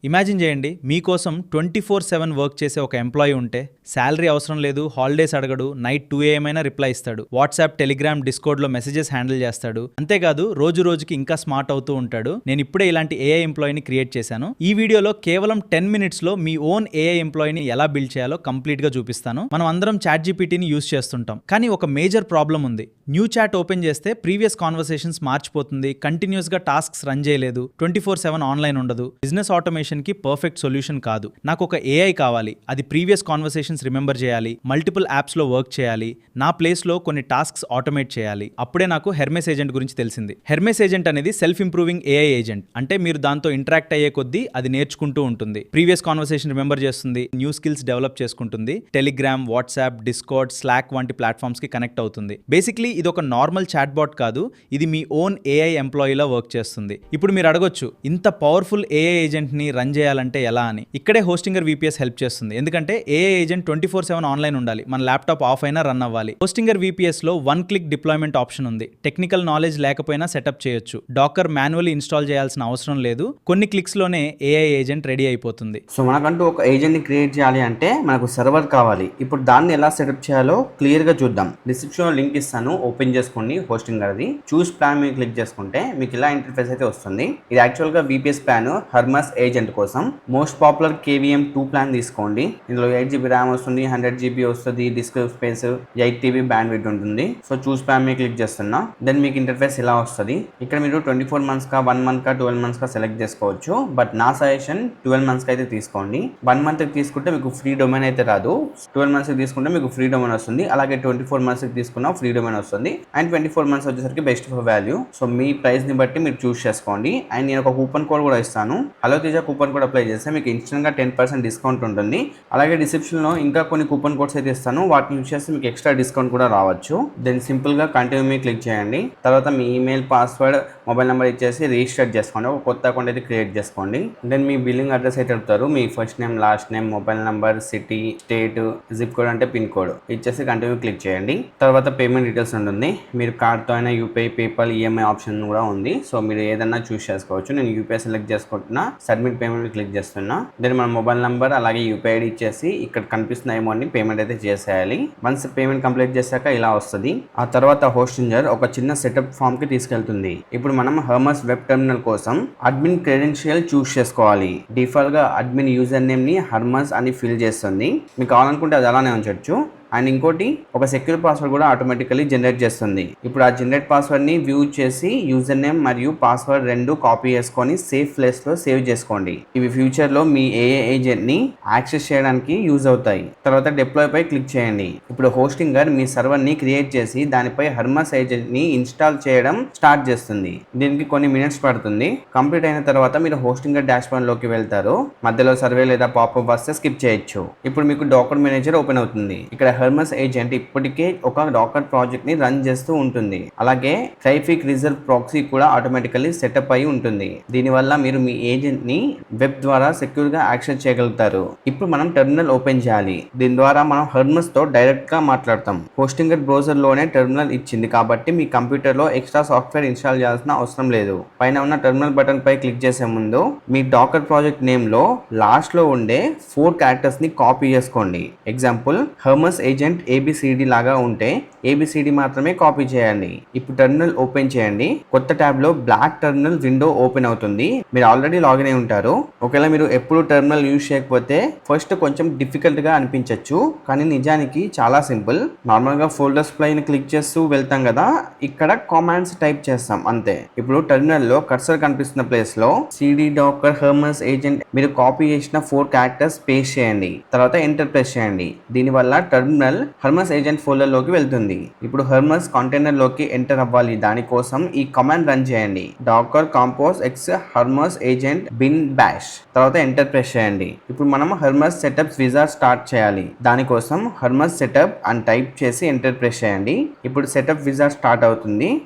Imagine చేయండి, మీకోసం 24/7 work చేసే ఒక ఎంప్లాయీ ఉంటే, శాలరీ అవసరం లేదు, హాలిడేస్ అడగడు, నైట్ 2 AM అయినా రిప్లై ఇస్తాడు, వాట్సాప్, టెలిగ్రామ్, డిస్కోడ్లో మెసేజెస్ హ్యాండిల్ చేస్తాడు. అంతేకాదు రోజు రోజుకి ఇంకా స్మార్ట్ అవుతూ ఉంటాడు. నేను ఇప్పుడే ఇలాంటి ఏఐ ఎంప్లాయీని క్రియేట్ చేశాను. ఈ వీడియోలో కేవలం 10 మినిట్స్లో మీ ఓన్ ఏఐ ఎంప్లాయీని ఎలా బిల్డ్ చేయాలో కంప్లీట్గా చూపిస్తాను. మనం అందరం ChatGPTని యూస్ చేస్తుంటాం, కానీ ఒక మేజర్ ప్రాబ్లం ఉంది. న్యూ చాట్ ఓపెన్ చేస్తే ప్రీవియస్ కాన్వర్సేషన్స్ మార్చిపోతుంది, కంటిన్యూస్గా టాస్క్స్ రన్ చేయలేదు, 24/7 ఆన్లైన్ ఉండదు. బిజినెస్ ఆటోమేషన్ కి పర్ఫెక్ట్ సొల్యూషన్ కాదు. నాకు ఒక ఏఐ కావాలి, అది ప్రీవియస్ కాన్వర్సేషన్స్ రిమెంబర్ చేయాలి, మల్టిపుల్ యాప్స్లో వర్క్ చేయాలి, నా ప్లేస్లో కొన్ని టాస్క్స్ ఆటోమేట్ చేయాలి. అప్పుడే నాకు హెర్మెస్ ఏజెంట్ గురించి తెలిసింది. హెర్మెస్ ఏజెంట్ అనేది సెల్ఫ్ ఇంప్రూవింగ్ ఏఐ ఏజెంట్. అంటే మీరు దాంతో ఇంటరాక్ట్ అయ్యే కొద్దీ అది నేర్చుకుంటూ ఉంటుంది, ప్రీవియస్ కాన్వర్సేషన్ రిమెంబర్ చేస్తుంది, న్యూ స్కిల్స్ డెవలప్ చేసుకుంటుంది, టెలిగ్రామ్, వాట్సాప్, డిస్కార్డ్, స్లాక్ వంటి ప్లాట్ఫామ్స్ కి కనెక్ట్ అవుతుంది. బేసిక్లీ ఇది ఒక నార్మల్ చాట్ బాట్ కాదు, ఇది మీ ఓన్ ఏఐ ఎంప్లాయీలా వర్క్ చేస్తుంది. ఇప్పుడు మీరు అడగొచ్చు, ఇంత పవర్ఫుల్ ఏఐ ఏజెంట్ ని రన్ చేయాలంటే ఎలా అని. ఇక్కడే హోస్టింగర్ VPS హెల్ప్ చేస్తుంది. ఎందుకంటే ఏఐ ఏజెంట్ 24/7 ఆన్లైన్ ఉండాలి, మన ల్యాప్టాప్ ఆఫ్ అయినా రన్ అవ్వాలి. హోస్టింగర్ VPS లో 1 క్లిక్ డిప్లాయ్మెంట్ ఆప్షన్ ఉంది. టెక్నికల్ నాలెడ్జ్ లేకపోయినా సెటప్ చేయొచ్చు. డాకర్ మాన్యువల్లీ ఇన్స్టాల్ చేయాల్సిన అవసరం లేదు, కొన్ని క్లిక్స్ లోనే ఏఐ ఏజెంట్ రెడీ అయిపోతుంది. సో మనకంటూ ఒక ఏజెంట్ ని క్రియేట్ చేయాలి అంటే మనకు సర్వర్ కావాలి. ఇప్పుడు దాన్ని ఎలా సెటప్ చేయాలో క్లియర్ గా చూద్దాం. డిస్క్రిప్షన్ లో లింక్ ఇస్తాను, ఓపెన్ చేసుకోండి. హోస్టింగర్ అది చూస్ ప్లాన్ మీద క్లిక్ చేసుకుంటే మీకు ఇలా ఇంటర్ఫేస్ అయితే వస్తుంది. ఇది యాక్చువల్ గా VPS ప్లాన్ హెర్మెస్ ఏజెంట్ కోసం. మోస్ట్ పాపులర్ KVM 2 ప్లాన్ తీసుకోండి. ఇందులో 8GB ర్యామ్ వస్తుంది, 100GB వస్తుంది, disk space, 8TB bandwidth ఉంటుంది. సో చూస్ ప్లాన్ మీద క్లిక్ చేస్తున్నా. దెన్ మీకు ఇంటర్ఫేస్ ఇలా వస్తుంది. ఇక్కడ మీరు 24 months కా 1 month కా 12 months కా సెలెక్ట్ చేసుకోవచ్చు. బట్ నా సజెషన్ 12 months కి అయితే తీసుకోండి. 1 month కి తీసుకుంటే మీకు ఫ్రీ డొమైన్ అయితే రాదు, 12 months కి తీసుకుంటే మీకు ఫ్రీ డొమైన్ వస్తుంది. అలాగే 24 months కి తీసుకున్నా ఫ్రీ డొమైన్ వస్తుంది. అండ్ 24 months వచ్చేసరికి best for value. So me price ని బట్టి మీరు చూస్ చేసుకోండి. అండ్ నేను ఒక కూపన్ కోడ్ కూడా ఇస్తాను. Hello Teja coupon code apply చేస్తే మీకు ఇన్స్టెంట్ గా 10% డిస్కౌంట్ ఉంటుంది. అలాగే డిస్క్రిప్షన్ లో ఇంకా కొన్ని కూపన్ కోడ్స్ అయితే ఇస్తాను, వాటిని యూస్ చేస్తే మీకు ఎక్స్ట్రా డిస్కౌంట్ కూడా రావచ్చు. దెన్ సింపుల్ గా కంటిన్యూ మీద క్లిక్ చేయండి. తర్వాత మీ ఈమెయిల్, పాస్వర్డ్, మొబైల్ నెంబర్ ఇచ్చేసి రిజిస్టర్ చేసుకోండి. ఒక కొత్త అకౌంట్ అయితే క్రియేట్ చేసుకోండి. దెన్ మీ బిల్లింగ్ అడ్రస్ అయితే అడుగుతారు. మీ first name, last name, mobile number, city, state, zip code అంటే పిన్ కోడ్ ఇచ్చేసి కంటిన్యూ క్లిక్ చేయండి. తర్వాత పేమెంట్ డీటెయిల్స్ ఉంటుంది. మీరు కార్డ్తో అయినా UPI, పేపాల్, EMI ఆప్షన్ కూడా ఉంది. సో మీరు ఏదన్నా చూస్ చేసుకోవచ్చు. నేను UPI సెలెక్ట్ చేసుకుంటున్నా, సబ్మిట్ పేమెంట్ క్లిక్ చేస్తున్నా. దెన్ మన మొబైల్ నెంబర్ అలాగే UPI ID ఇచ్చేసి ఇక్కడ కనిపిస్తున్న అమౌంట్ ని పేమెంట్ అయితే చేసేయాలి. వన్స్ పేమెంట్ కంప్లీట్ చేశాక ఇలా వస్తుంది. ఆ తర్వాత హోస్టింగర్ ఒక చిన్న సెటప్ ఫామ్ కి తీసుకెళ్తుంది. ఇప్పుడు మనం హెర్మెస్ వెబ్ టెర్మినల్ కోసం అడ్మిన్ క్రెడెన్షియల్ చూస్ చేసుకోవాలి. డిఫాల్ట్ గా అడ్మిన్ యూజర్ నేమ్ ని హెర్మెస్ అని ఫిల్ చేస్తుంది. మీకు కావాలనుకుంటే అది అలానే ఉంచొచ్చు. అండ్ ఇంకోటి ఒక సెక్యూర్ పాస్వర్డ్ కూడా ఆటోమేటికలీ జనరేట్ చేస్తుంది. ఇప్పుడు ఆ జనరేట్ పాస్వర్డ్ ని వ్యూ చేసి యూజర్ నేమ్ మరియు పాస్వర్డ్ రెండు కాపీ చేసుకొని సేఫ్ ప్లేస్ లో సేవ్ చేసుకోండి. ఇవి ఫ్యూచర్ లో మీ ఏఐ ఏజెంట్ ని యాక్సెస్ చేయడానికి యూజ్ అవుతాయి. తర్వాత డిప్లాయ్ పై క్లిక్ చేయండి. ఇప్పుడు హోస్టింగర్ మీ సర్వర్ ని క్రియేట్ చేసి దానిపై హెర్మెస్ ఏజెంట్ ని ఇన్స్టాల్ చేయడం స్టార్ట్ చేస్తుంది. దీనికి కొన్ని మినిట్స్ పడుతుంది. కంప్లీట్ అయిన తర్వాత మీరు హోస్టింగర్ డాష్బోర్డ్ లోకి వెళ్తారు. మధ్యలో సర్వే లేదా పాపప్ వస్తే స్కిప్ చేయొచ్చు. ఇప్పుడు మీకు డాకర్ మేనేజర్ ఓపెన్ అవుతుంది. ఇక్కడ హెర్మెస్ ఏజెంట్ ఇప్పటికే ఒక డాకర్ ప్రాజెక్ట్ ని రన్ చేస్తూ ఉంటుంది. అలాగే ట్రాఫిక్ రిజర్వ్ ప్రాక్సీ కూడా ఆటోమేటికల్లీ సెటప్ అయి ఉంటుంది. దీనివల్ల మీరు మీ ఏజెంట్ ని వెబ్ ద్వారా సెక్యూర్ గా యాక్సెస్ చేయగలుగుతారు. ఇప్పుడు మనం టెర్మినల్ ఓపెన్ చేయాలి. దీని ద్వారా మనం హెర్మెస్ తో డైరెక్ట్ గా మాట్లాడతాం. హోస్టింగర్ బ్రౌజర్ లోనే టెర్మినల్ ఇచ్చింది కాబట్టి మీ కంప్యూటర్ లో ఎక్స్ట్రా సాఫ్ట్వేర్ ఇన్స్టాల్ చేయాల్సిన అవసరం లేదు. పైన ఉన్న టెర్మినల్ బటన్ పై క్లిక్ చేసే ముందు మీ డాకర్ ప్రాజెక్ట్ నేమ్ లో లాస్ట్ లో ఉండే 4 క్యారెక్టర్స్ ని కాపీ చేసుకోండి. ఎగ్జాంపుల్ హెర్మెస్ ఏజెంట్ ABCD లాగా ఉంటే ABCD మాత్రమే కాపీ చేయండి. ఇప్పుడు టెర్మినల్ ఓపెన్ చేయండి. కొత్త ట్యాబ్ లో బ్లాక్ టెర్మినల్ విండో ఓపెన్ అవుతుంది. మీరు ఆల్రెడీ లాగిన్ అయి ఉంటారు. ఒకవేళ మీరు ఎప్పుడు టెర్మినల్ యూజ్ చేయకపోతే ఫస్ట్ కొంచెం డిఫికల్ట్ గా అనిపించవచ్చు, కానీ నిజానికి చాలా సింపుల్. నార్మల్ గా ఫోల్డర్స్ పైన క్లిక్ చేస్తూ వెళ్తాం కదా, ఇక్కడ కామాండ్స్ టైప్ చేస్తాం అంతే. ఇప్పుడు టెర్మినల్ లో కర్సర్ కనిపిస్తున్న ప్లేస్ లో CD డాకర్ హెర్మెస్ ఏజెంట్ మీరు కాపీ చేసిన 4 క్యారెక్టర్స్ పేస్ట్ చేయండి. తర్వాత ఎంటర్ ప్రెస్ చేయండి. దీనివల్ల టెర్మినల్ హెర్మెస్ ఏజెంట్ ఫోల్డర్ లోకి వెళ్తుంది. ఇప్పుడు హెర్మెస్ కంటైనర్ లోకి ఎంటర్ అవ్వాలి. దానికోసం ఈ కమాండ్ రన్ చేయండి. Docker compose x Hermes agent bin bash. తర్వాత ఎంటర్ ప్రెస్ చేయండి. ఇప్పుడు మనం హెర్మెస్ సెటప్ విజార్డ్ స్టార్ట్ చేయాలి. దానికోసం హెర్మెస్ సెటప్ అని టైప్ చేసి ఎంటర్ ప్రెస్ చేయండి. ఇప్పుడు సెటప్ విజార్డ్ స్టార్ట్ అవుతుంది.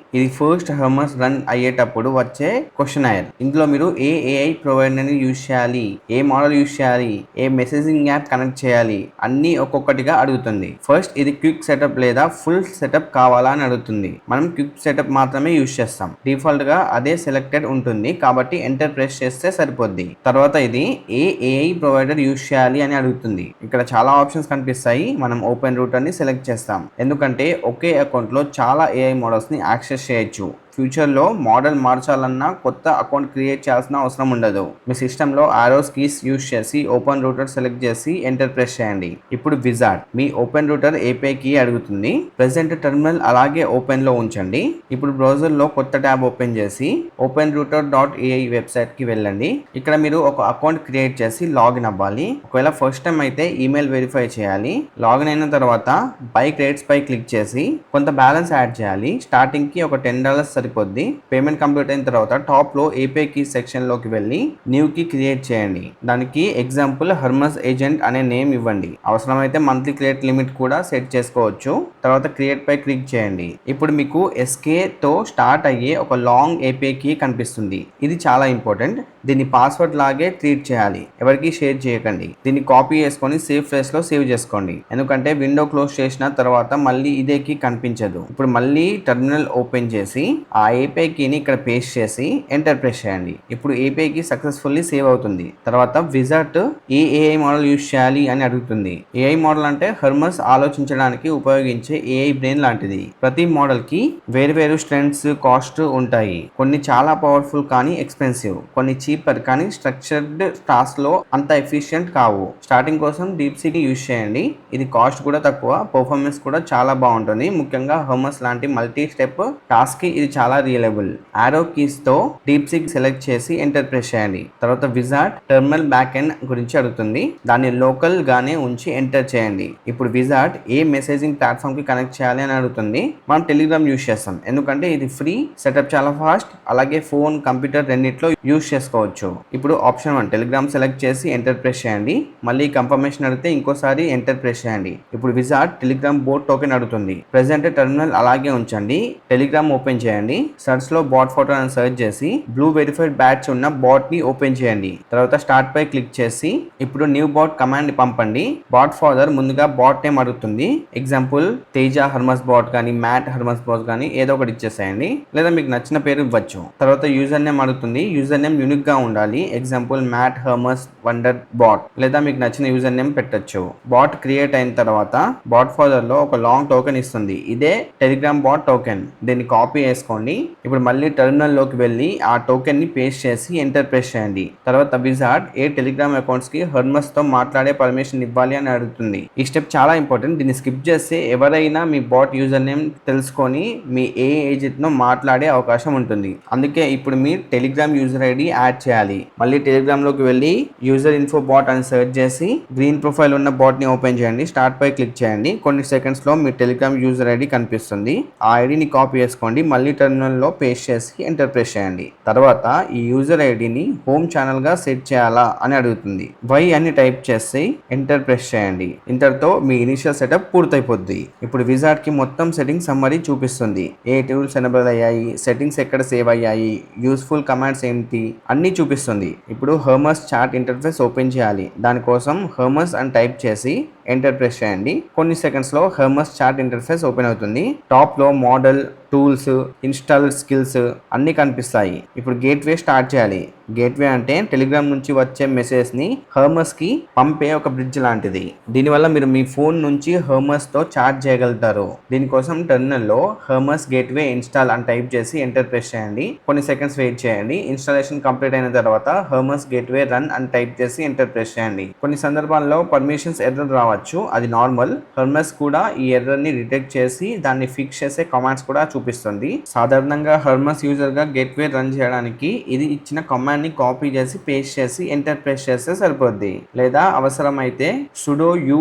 ఇది ఫస్ట్ హెర్మెస్ రన్ అయ్యేటప్పుడు వచ్చే క్వశ్చనైర్. ఇందులో మీరు ఏ AI ప్రొవైడర్ ని యూజ్ చేయాలి, ఏ మోడల్ యూజ్ చేయాలి, ఏ మెసేజింగ్ యాప్ కనెక్ట్ చేయాలి అన్ని ఒక్కొక్కటిగా అడుగుతుంది. అడుగుతుంది. ఫస్ట్ ఇది క్విక్ సెటప్ లేదా ఫుల్ సెటప్ కావాలా అని అడుగుతుంది. మనం క్విక్ సెటప్ మాత్రమే యూజ్ చేస్తాం. డిఫాల్ట్ గా అదే సెలెక్టెడ్ ఉంటుంది కాబట్టి ఎంటర్ ప్రెస్ చేస్తే సరిపోద్ది. తర్వాత ఇది ఏ ఏఐ ప్రొవైడర్ యూజ్ చేయాలి అని అడుగుతుంది. ఇక్కడ చాలా ఆప్షన్స్ కనిపిస్తాయి. మనం ఓపెన్ రూటర్ ని సెలెక్ట్ చేస్తాం, ఎందుకంటే ఒకే అకౌంట్ లో చాలా ఏఐ మోడల్స్ ని యాక్సెస్ చేయొచ్చు. ఫ్యూచర్లో మోడల్ మార్చాలన్నా కొత్త అకౌంట్ క్రియేట్ చేయాల్సిన అవసరం ఉండదు. మీ సిస్టంలో ఆరోస్ కీస్ యూజ్ చేసి ఓపెన్ రూటర్ సెలెక్ట్ చేసి ఎంటర్ ప్రెస్ చేయండి. ఇప్పుడు విజార్డ్ మీ ఓపెన్ రూటర్ ఏపీఐ కీ అడుగుతుంది. ప్రెసెంట్ టెర్మినల్ అలాగే ఓపెన్ లో ఉంచండి. ఇప్పుడు బ్రౌజర్ లో కొత్త ట్యాబ్ ఓపెన్ చేసి ఓపెన్ రూటర్ .ai వెబ్సైట్ కి వెళ్ళండి. ఇక్కడ మీరు ఒక అకౌంట్ క్రియేట్ చేసి లాగిన్ అవ్వాలి. ఒకవేళ ఫస్ట్ టైం అయితే ఈమెయిల్ వెరిఫై చేయాలి. లాగిన్ అయిన తర్వాత బై క్రెడిట్స్ పై క్లిక్ చేసి కొంత బ్యాలెన్స్ యాడ్ చేయాలి. స్టార్టింగ్ కి ఒక $10 సరిపోద్ది. పేమెంట్ కంప్లీట్ అయిన తర్వాత టాప్ లో ఏపీఐ కీ సెక్షన్ లోకి వెళ్ళి న్యూ కీ క్రియేట్ చేయండి. దానికి ఎగ్జాంపుల్ హర్మస్ ఏజెంట్ అనే నేమ్ ఇవ్వండి. అవసరమైతే మంత్లీ క్రియేట్ లిమిట్ కూడా సెట్ చేసుకోవచ్చు. తర్వాత క్రియేట్ పై క్లిక్ చేయండి. ఇప్పుడు మీకు ఎస్కే తో స్టార్ట్ అయ్యే ఒక లాంగ్ ఏపీఐ కీ కనిపిస్తుంది. ఇది చాలా ఇంపార్టెంట్. దీన్ని పాస్వర్డ్ లాగే ట్రీట్ చేయాలి. ఎవరికి షేర్ చేయకండి. దీన్ని కాపీ చేసుకొని సేవ్ ప్లేస్ లో సేవ్ చేసుకోండి, ఎందుకంటే విండో క్లోజ్ చేసిన తర్వాత మళ్ళీ ఇదే కీ కనిపించదు. ఇప్పుడు మళ్ళీ టెర్మినల్ ఓపెన్ చేసి ఆ ఏపీఐ కీని ఇక్కడ పేస్ట్ చేసి ఎంటర్ ప్రెస్ చేయండి. ఇప్పుడు ఏపీఐ కీ సక్సెస్ఫుల్లీ సేవ్ అవుతుంది. తర్వాత విజార్డ్ ఏ ఏఐ మోడల్ యూజ్ చేయాలి అని అడుగుతుంది. ఏఐ మోడల్ అంటే హర్మస్ ఆలోచించడానికి ఉపయోగించే ఏఐ బ్రెయిన్ లాంటిది. ప్రతి మోడల్ కి వేరు స్ట్రెంగ్త్స్ కాస్ట్ ఉంటాయి. కొన్ని చాలా పవర్ఫుల్ కానీ ఎక్స్పెన్సివ్, కొన్ని చీపర్ కానీ స్ట్రక్చర్డ్ టాస్క్ లో అంత ఎఫిషియెంట్ కావు. స్టార్టింగ్ కోసం డీప్సీక్ యూజ్ చేయండి. ఇది కాస్ట్ కూడా తక్కువ, పర్ఫార్మెన్స్ కూడా చాలా బాగుంటుంది. ముఖ్యంగా హర్మస్ లాంటి మల్టీ స్టెప్ టాస్క్ కి ఇది చాలా రియలబుల్. ఆరో కీస్ తో డీప్సీక్ సెలెక్ట్ చేసి ఎంటర్ ప్రెస్ చేయండి. తర్వాత విజార్డ్ టెర్మినల్ బ్యాక్ ఎండ్ గురించి అడుగుతుంది. దాన్ని లోకల్ గానే ఉంచి ఎంటర్ చేయండి. ఇప్పుడు విజార్డ్ ఏ మెసేజింగ్ ప్లాట్ఫామ్ కి కనెక్ట్ చేయాలి అని అడుగుతుంది. మనం టెలిగ్రామ్ యూజ్ చేస్తాం, ఎందుకంటే ఇది ఫ్రీ, సెటప్ చాలా ఫాస్ట్, అలాగే ఫోన్ కంప్యూటర్ రెండిట్లో యూజ్ చేసుకోవచ్చు. ఇప్పుడు ఆప్షన్ 1 టెలిగ్రామ్ సెలెక్ట్ చేసి ఎంటర్ ప్రెస్ చేయండి. మళ్ళీ కన్ఫర్మేషన్ అడిగితే ఇంకోసారి ఎంటర్ ప్రెస్ చేయండి. ఇప్పుడు విజార్డ్ టెలిగ్రామ్ బోట్ టోకెన్ అడుగుతుంది. ప్రెసెంట్ టెర్మినల్ అలాగే ఉంచండి. టెలిగ్రామ్ ఓపెన్ చేయండి. సర్చ్ లో బాట్ ఫోటో అని సర్చ్ చేసి బ్లూ వెరిఫైడ్ బ్యాచ్ ఉన్న బాట్ ని ఓపెన్ చేయండి. తర్వాత స్టార్ట్ పై క్లిక్ చేసి ఇప్పుడు న్యూ బాట్ కమాండ్ ని పంపండి. బాట్ ఫాదర్ ముందుగా బాట్ నేమ్ అడుగుతుంది. ఎగ్జాంపుల్ తేజ హర్మస్ బాట్ కానీ మ్యాట్ హర్మస్ బాట్ కానీ ఏదో ఒకటి ఇచ్చేసేయండి, లేదా మీకు నచ్చిన పేరు ఇవ్వచ్చు. తర్వాత యూజర్ నేమ్ అడుగుతుంది. యూజర్ నేమ్ యూనిక్ గా ఉండాలి. ఎగ్జాంపుల్ మ్యాట్ హర్మస్ వండర్ బాట్, లేదా మీకు నచ్చిన యూజర్ నేమ్ పెట్టచ్చు. బాట్ క్రియేట్ అయిన తర్వాత బాట్ ఫాదర్ లో ఒక లాంగ్ టోకెన్ ఇస్తుంది. ఇదే టెలిగ్రామ్ బాట్ టోకెన్. దీన్ని కాపీ చేసుకోండి. ఇప్పుడు మళ్ళీ టెర్మినల్ లోకి వెళ్ళి ఆ టోకెన్ ని పేస్ట్ చేసి ఎంటర్ ప్రెస్ చేయండి. తర్వాత విజార్డ్ ఏ టెలిగ్రామ్ అకౌంట్స్ కి హర్మస్ తో మాట్లాడే పర్మిషన్ ఇవ్వాలి అని అడుగుతుంది. ఈ స్టెప్ చాలా ఇంపార్టెంట్. దీన్ని స్కిప్ చేస్తే ఎవరైనా మీ బాట్ యూజర్ నేమ్ తెలుసుకొని మీ ఏ ఏజెంట్ తో మాట్లాడే అవకాశం ఉంటుంది. అందుకే ఇప్పుడు మీ టెలిగ్రామ్ యూజర్ ఐడి యాడ్ చేయాలి. మళ్ళీ టెలిగ్రామ్ లోకి వెళ్ళి యూజర్ ఇన్ఫో బాట్ అని సెర్చ్ చేసి గ్రీన్ ప్రొఫైల్ ఉన్న బాట్ ని ఓపెన్ చేయండి. స్టార్ట్ పై క్లిక్ చేయండి. కొన్ని సెకండ్స్ లో మీ టెలిగ్రామ్ యూజర్ ఐడి కనిపిస్తుంది. ఆ ఐడిని కాపీ చేసుకోండి. మళ్ళీ టెర్మినల్ లో పేస్ట్ చేసి ఎంటర్ ప్రెస్ చేయండి. తర్వాత ఈ యూజర్ ఐడిని హోమ్ ఛానల్ గా సెట్ చేయాలా అని అడుగుతుంది. వై అని టైప్ చేసి ఎంటర్ ప్రెస్ చేయండి. ఇంతటితో మీ ఇనిషియల్ సెటప్ పూర్తయిపోద్ది. ఇప్పుడు విజార్డ్ కి మొత్తం సెట్టింగ్ సమ్మరీ చూపిస్తుంది. ఏ టూల్స్ ఎనేబుల్ అయ్యాయి, సెట్టింగ్స్ ఎక్కడ సేవ్ అయ్యాయి, యూస్ఫుల్ కమాండ్స్ ఏంటి అన్ని చూపిస్తుంది. ఇప్పుడు హర్మస్ చాట్ ఇంటర్ఫేస్ ఓపెన్ చేయాలి. దానికోసం హర్మస్ అని టైప్ చేసి ఎంటర్ ప్రెస్ చేయండి. కొన్ని సెకండ్స్ లో హర్మస్ చాట్ ఇంటర్ఫేస్ ఓపెన్ అవుతుంది. టాప్ లో మోడల్, టూల్స్, ఇన్స్టాల్ స్కిల్స్ అన్ని కనిపిస్తాయి. ఇప్పుడు గేట్వే స్టార్ట్ చేయాలి. గేట్వే అంటే టెలిగ్రామ్ నుంచి వచ్చే మెసేజ్ ని హర్మస్ కి పంపే ఒక బ్రిడ్జ్ లాంటిది. దీనివల్ల మీరు మీ ఫోన్ నుంచి హర్మస్ తో చాట్ చేయగలుగుతారు. దీనికోసం టెర్మినల్ లో హర్మస్ గేట్వే ఇన్స్టాల్ అని టైప్ చేసి ఎంటర్ ప్రెస్ చేయండి. కొన్ని సెకండ్స్ వెయిట్ చేయండి. ఇన్స్టాలేషన్ కంప్లీట్ అయిన తర్వాత హర్మస్ గేట్వే రన్ అని టైప్ చేసి ఎంటర్ ప్రెస్ చేయండి. కొన్ని సందర్భాల్లో పర్మిషన్స్ ఎర్రర్ రావచ్చు, అది నార్మల్. హర్మస్ కూడా ఈ ఎర్రర్ ని డిటెక్ట్ చేసి దాన్ని ఫిక్స్ చేసే కమాండ్స్ కూడా చూపిస్తుంది. సాధారణంగా హర్మస్ యూజర్ గా గేట్వే రన్ చేయడానికి ఇది ఇచ్చిన కమాండ్ ని కాపీ చేసి పేస్ట్ చేసి ఎంటర్ ప్రెస్ చేస్తే సరిపోద్ది. లేదా అవసరమైతే sudo u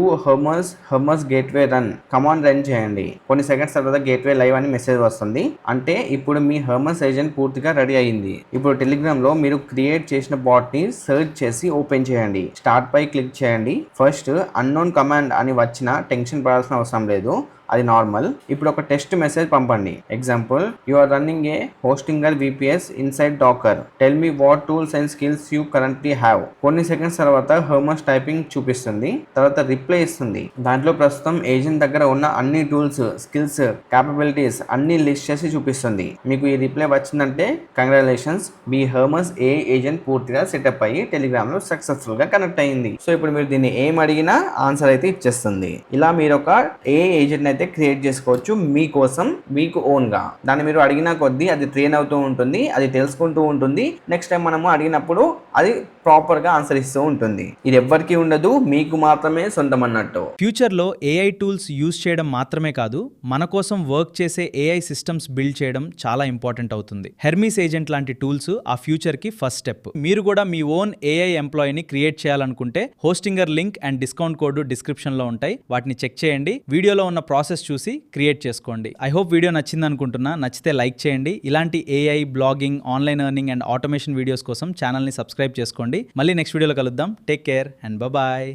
హర్మస్ గేట్వే రన్ కమాండ్ రన్ చేయండి. కొన్ని సెకండ్స్ తర్వాత గేట్వే లైవ్ అని మెసేజ్ వస్తుంది. అంటే ఇప్పుడు మీ హర్మస్ ఏజెంట్ పూర్తిగా రెడీ అయింది. ఇప్పుడు టెలిగ్రామ్ లో మీరు క్రియేట్ చేసిన బాట్ ని సెర్చ్ చేసి ఓపెన్ చేయండి. స్టార్ట్ పై క్లిక్ చేయండి. ఫస్ట్ అన్నోన్ కమాండ్ అని వచ్చిన టెన్షన్ పడాల్సిన అవసరం లేదు. అది నార్మల్. ఇప్పుడు ఒక టెస్ట్ మెసేజ్ పంపండి. Example, you are running a Hostinger VPS inside Docker, tell me what tools and skills you currently have. కొన్ని సెకండ్స్ తర్వాత హర్మస్ టైపింగ్ చూపిస్తుంది, తర్వాత రిప్లై ఇస్తుంది. దాంట్లో ప్రస్తుతం ఏజెంట్ దగ్గర ఉన్న అన్ని టూల్స్, స్కిల్స్, క్యాపబిలిటీస్ అన్ని లిస్ట్ చేసి చూపిస్తుంది. మీకు ఈ రిప్లై వచ్చిందంటే కంగ్రాచులేషన్స్, మీ హర్మస్ ఏ ఏజెంట్ పూర్తిగా సెటప్ అయ్యి టెలిగ్రామ్ లో సక్సెస్ఫుల్ గా కనెక్ట్ అయ్యింది. సో ఇప్పుడు మీరు దీన్ని ఏం అడిగినా ఆన్సర్ అయితే ఇచ్చేస్తుంది. ఇలా మీరు ఒక ఏజెంట్ అయితే క్రియేట్ చేసుకోవచ్చు మీకోసం, మీకు ఓన్ గా. దాన్ని మీరు అడిగిన కొద్దీ అది ట్రైన్ అవుతూ ఉంటుంది, అది తెలుసుకుంటూ ఉంటుంది. నెక్స్ట్ టైం మనము అడిగినప్పుడు అది ప్రాపర్ గా ఆన్సర్ ఇస్తూ ఉంటుంది. ఇది ఎవ్వరికి ఉండదు, మీకు మాత్రమే సొంతం అన్నట్టు. ఫ్యూచర్లో ఏఐ టూల్స్ యూజ్ చేయడం మాత్రమే కాదు, మన కోసం వర్క్ చేసే ఏఐ సిస్టమ్స్ బిల్డ్ చేయడం చాలా ఇంపార్టెంట్ అవుతుంది. హెర్మీస్ ఏజెంట్ లాంటి టూల్స్ ఆ ఫ్యూచర్కి ఫస్ట్ స్టెప్. మీరు కూడా మీ ఓన్ ఏఐ ఎంప్లాయీని క్రియేట్ చేయాలనుకుంటే Hostinger link and discount code డిస్క్రిప్షన్లో ఉంటాయి, వాటిని చెక్ చేయండి. వీడియోలో ఉన్న ప్రాసెస్ చూసి క్రియేట్ చేసుకోండి. ఐ హోప్ వీడియో నచ్చింది అనుకుంటున్నా. నచ్చితే లైక్ చేయండి. ఇలాంటి AI, blogging, online earning and automation videos కోసం ఛానల్ని సబ్స్క్రైబ్ చేసుకోండి. మళ్ళీ నెక్స్ట్ వీడియోలో కలుద్దాం. Take care and bye.